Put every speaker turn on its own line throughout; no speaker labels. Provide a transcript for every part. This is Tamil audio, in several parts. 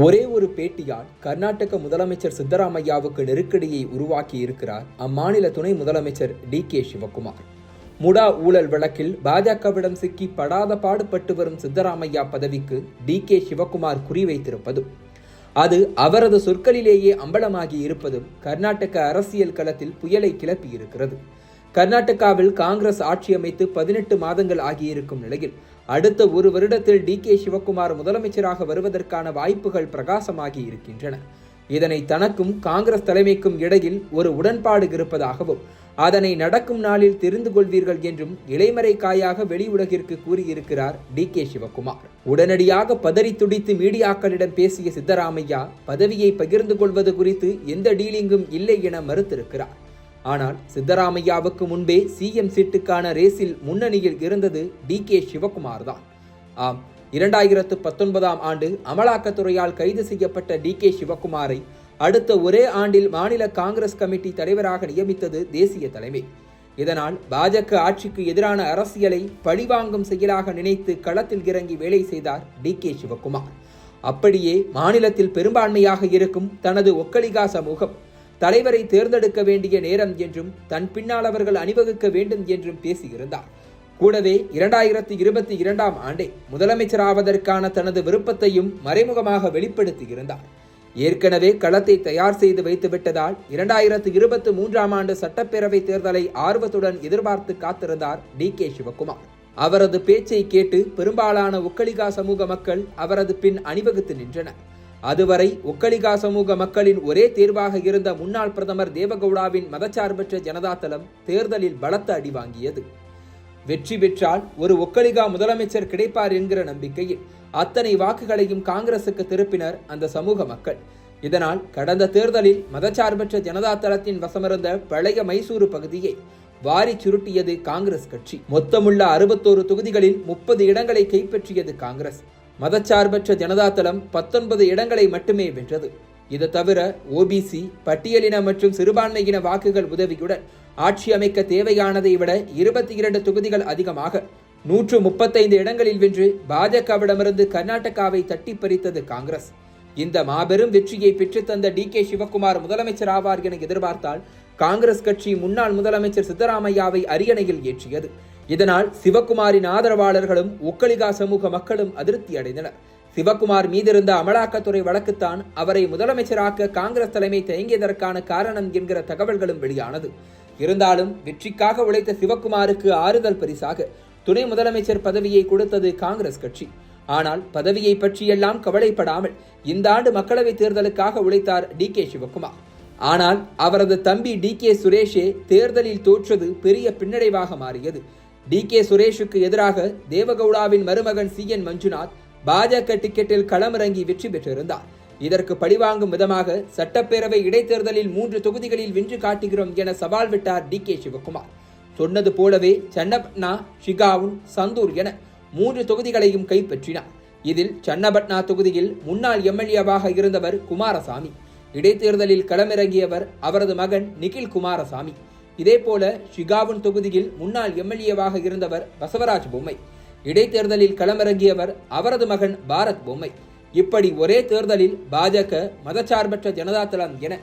ஒரே ஒரு பேட்டியால் கர்நாடக முதலமைச்சர் சித்தராமையாவுக்கு நெருக்கடியை உருவாக்கி இருக்கிறார் அம்மாநில துணை முதலமைச்சர் டி.கே. சிவக்குமார். முடா ஊழல் வழக்கில் பாஜகவிடம் சிக்கி படாத பாடுபட்டு வரும் சித்தராமையா பதவிக்கு டி.கே. சிவக்குமார் குறிவைத்திருப்பதும் அது அவரது சொற்களிலேயே அம்பலமாகி இருப்பதும் கர்நாடக அரசியல் களத்தில் புயலை கிளப்பி இருக்கிறது. கர்நாடகாவில் காங்கிரஸ் ஆட்சி அமைத்து 18 மாதங்கள் ஆகியிருக்கும் நிலையில் அடுத்த ஒரு வருடத்தில் டி.கே. சிவக்குமார் முதலமைச்சராக வருவதற்கான வாய்ப்புகள் பிரகாசமாகி இருக்கின்றன. இதனை தனக்கும் காங்கிரஸ் தலைமைக்கும் இடையில் ஒரு உடன்பாடு இருப்பதாகவும் அதனை நடக்கும் நாளில் தெரிந்து கொள்வீர்கள் என்றும் இலைமறை காயாக வெளியுலகிற்கு கூறியிருக்கிறார் டி.கே. சிவக்குமார். உடனடியாக பதறி துடித்து மீடியாக்களிடம் பேசிய சித்தராமையா பதவியை பகிர்ந்து கொள்வது குறித்து எந்த டீலிங்கும் இல்லை என மறுத்திருக்கிறார். ஆனால் சித்தராமையாவுக்கு முன்பே சிஎம் சீட்டுக்கான ரேஸில் முன்னணியில் இருந்தது டி.கே. சிவக்குமார் தான். ஆம், 2019ஆம் ஆண்டு அமலாக்கத்துறையால் கைது செய்யப்பட்ட டி.கே. சிவக்குமாரை அடுத்த ஒரே ஆண்டில் மாநில காங்கிரஸ் கமிட்டி தலைவராக நியமித்தது தேசிய தலைமை. இதனால் பாஜக ஆட்சிக்கு எதிரான அரசியலை பழிவாங்கும் செயலாக நினைத்து களத்தில் இறங்கி வேலை செய்தார் டி.கே. சிவக்குமார். அப்படியே மாநிலத்தில் பெரும்பான்மையாக இருக்கும் தனது ஒக்கலிகா சமூகம் தலைவரை தேர்ந்தெடுக்க வேண்டிய நேரம் என்றும் தன் பின்னால் அவர்கள் அணிவகுக்க வேண்டும் என்றும் பேசியிருந்தார். கூடவே 2022ஆம் ஆண்டே முதலமைச்சராவதற்கான தனது விருப்பத்தையும் மறைமுகமாக வெளிப்படுத்தியிருந்தார். ஏற்கனவே களத்தை தயார் செய்து வைத்துவிட்டதால் 2023ஆம் ஆண்டு சட்டப்பேரவை தேர்தலை ஆர்வத்துடன் எதிர்பார்த்து காத்திருந்தார் டி.கே. சிவக்குமார். அவரது பேச்சை கேட்டு பெரும்பாலான ஒக்கலிகா சமூக மக்கள் அவரது பின் அணிவகுத்து நின்றனர். அதுவரை ஒக்கலிகா சமூக மக்களின் ஒரே தேர்வாக இருந்த முன்னாள் பிரதமர் தேவகவுடாவின் மதச்சார்பற்ற ஜனதாதளம் தேர்தலில் பலத்த அடி வாங்கியது. வெற்றி பெற்றால் ஒரு ஒக்கலிகா முதலமைச்சர் கிடைப்பார் என்கிற நம்பிக்கையில் அத்தனை வாக்குகளையும் காங்கிரசுக்கு திருப்பினர் அந்த சமூக மக்கள். இதனால் கடந்த தேர்தலில் மதச்சார்பற்ற ஜனதாதளத்தின் வசமிருந்த பழைய மைசூரு பகுதியை வாரி சுருட்டியது காங்கிரஸ் கட்சி. மொத்தமுள்ள 61 தொகுதிகளில் 30 இடங்களை கைப்பற்றியது காங்கிரஸ். மதச்சார்பற்ற ஜனதாதளம் 19 இடங்களை மட்டுமே வென்றது. இது தவிர ஓபிசி, பட்டியலின மற்றும் சிறுபான்மையின வாக்குகள் உதவியுடன் ஆட்சி அமைக்க தேவையானதை விட 22 தொகுதிகள் அதிகமாக 135 இடங்களில் வென்று பாஜகவிடமிருந்து கர்நாடகாவை தட்டி பறித்தது காங்கிரஸ். இந்த மாபெரும் வெற்றியை பெற்றுத்தந்த டி.கே. சிவக்குமார் முதலமைச்சர் ஆவார் என எதிர்பார்த்தால் காங்கிரஸ் கட்சி முன்னாள் முதலமைச்சர் சித்தராமையாவை அரியணையில் ஏற்றியது. இதனால் சிவக்குமாரின் ஆதரவாளர்களும் ஒக்கலிகா சமூக மக்களும் அதிருப்தி அடைந்தனர். சிவக்குமார் மீதிருந்த அமலாக்கத்துறை வழக்குத்தான் அவரை முதலமைச்சராக்க காங்கிரஸ் தலைமை தயங்கியதற்கான காரணம் என்கிற தகவல்களும் வெளியானது. இருந்தாலும் வெற்றிக்காக உழைத்த சிவக்குமாருக்கு ஆறுதல் பரிசாக துணை முதலமைச்சர் பதவியை கொடுத்தது காங்கிரஸ் கட்சி. ஆனால் பதவியை பற்றியெல்லாம் கவலைப்படாமல் இந்த ஆண்டு மக்களவைத் தேர்தலுக்காக உழைத்தார் டி.கே. சிவக்குமார். ஆனால் அவரது தம்பி டி.கே. சுரேஷே தேர்தலில் தோற்றது பெரிய பின்னடைவாக மாறியது. டி.கே. சுரேஷுக்கு எதிராக தேவகவுடாவின் மருமகன் சி.என். மஞ்சுநாத் பாஜக டிக்கெட்டில் களமிறங்கி வெற்றி பெற்றிருந்தார். இதற்கு பழிவாங்கும் விதமாக சட்டப்பேரவை இடைத்தேர்தலில் 3 தொகுதிகளில் வென்று காட்டுகிறோம் என சவால் விட்டார் டி.கே. சிவக்குமார். சொன்னது போலவே சன்னபட்னா, ஷிகாவுன், சந்தூர் என 3 தொகுதிகளையும் கைப்பற்றினார். இதில் சன்னபட்னா தொகுதியில் முன்னாள் எம்எல்ஏவாக இருந்தவர் குமாரசாமி. இடைத்தேர்தலில் களமிறங்கியவர் அவரது மகன் நிகில் குமாரசாமி. இதேபோல ஷிகாவுன் தொகுதியில் முன்னாள் எம்எல்ஏவாக இருந்தவர் பசவராஜ் பொம்மை. இடைத்தேர்தலில் களமிறங்கியவர் அவரது மகன் பாரத் பொம்மை. இப்படி ஒரே தேர்தலில் பாஜக, மதச்சார்பற்ற ஜனதாதளம் என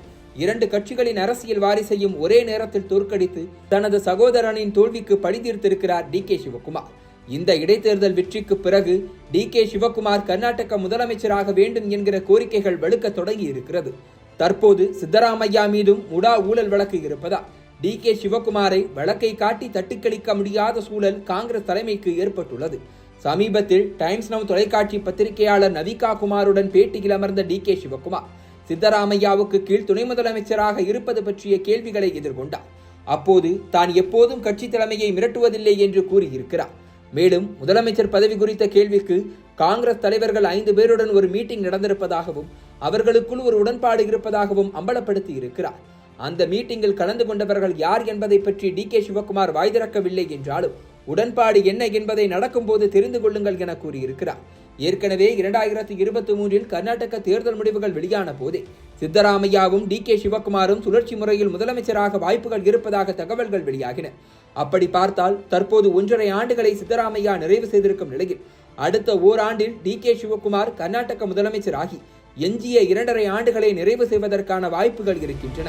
2 கட்சிகளின் அரசியல் வாரிசையும் ஒரே நேரத்தில் தோற்கடித்து தனது சகோதரனின் தோல்விக்கு பழி தீர்த்திருக்கிறார் டி.கே. சிவக்குமார். இந்த இடைத்தேர்தல் வெற்றிக்கு பிறகு டி.கே. சிவக்குமார் கர்நாடக முதலமைச்சராக வேண்டும் என்கிற கோரிக்கைகள் வலுக்க தொடங்கி இருக்கிறது. தற்போது சித்தராமையா மீதும் முடா ஊழல் வழக்கு இருப்பதால் டி.கே. சிவக்குமாரை வழக்கை காட்டி தட்டிக்கழிக்க முடியாத சூழல் காங்கிரஸ் தலைமைக்கு ஏற்பட்டுள்ளது. சமீபத்தில் டைம்ஸ் நவ் தொலைக்காட்சி பத்திரிகையாளர் நவிகா குமாருடன் பேட்டியில் அமர்ந்த டி.கே. சிவக்குமார் சித்தராமையாவுக்கு கீழ் துணை முதலமைச்சராக இருப்பது பற்றிய கேள்விகளை எதிர்கொண்டார். அப்போது தான் எப்போதும் கட்சி தலைமையை மிரட்டுவதில்லை என்று கூறியிருக்கிறார். மேலும் முதலமைச்சர் பதவி குறித்த கேள்விக்கு காங்கிரஸ் தலைவர்கள் 5 பேருடன் ஒரு மீட்டிங் நடந்திருப்பதாகவும் அவர்களுக்குள் ஒரு உடன்பாடு இருப்பதாகவும் அம்பலப்படுத்தி இருக்கிறார். அந்த மீட்டிங்கில் கலந்து கொண்டவர்கள் யார் என்பதை பற்றி டி.கே. சிவக்குமார் வாய் திறக்கவில்லை என்றாலும் உடன்பாடு என்ன என்பதை நடக்கும்போது தெரிந்து கொள்ளுங்கள் என கூறியிருக்கிறார். ஏற்கனவே 2023இல் கர்நாடக தேர்தல் முடிவுகள் வெளியான போதே சித்தராமையாவும் டி.கே. சிவக்குமாரும் சுழற்சி முறையில் முதலமைச்சராக வாய்ப்புகள் இருப்பதாக தகவல்கள் வெளியாகின. அப்படி பார்த்தால் தற்போது 1.5 ஆண்டுகளை சித்தராமையா நிறைவு செய்திருக்கும் நிலையில் அடுத்த ஓராண்டில் டி.கே. சிவக்குமார் கர்நாடக முதலமைச்சராகி எஞ்சிய 2.5 ஆண்டுகளை நிறைவு செய்வதற்கான வாய்ப்புகள் இருக்கின்றன.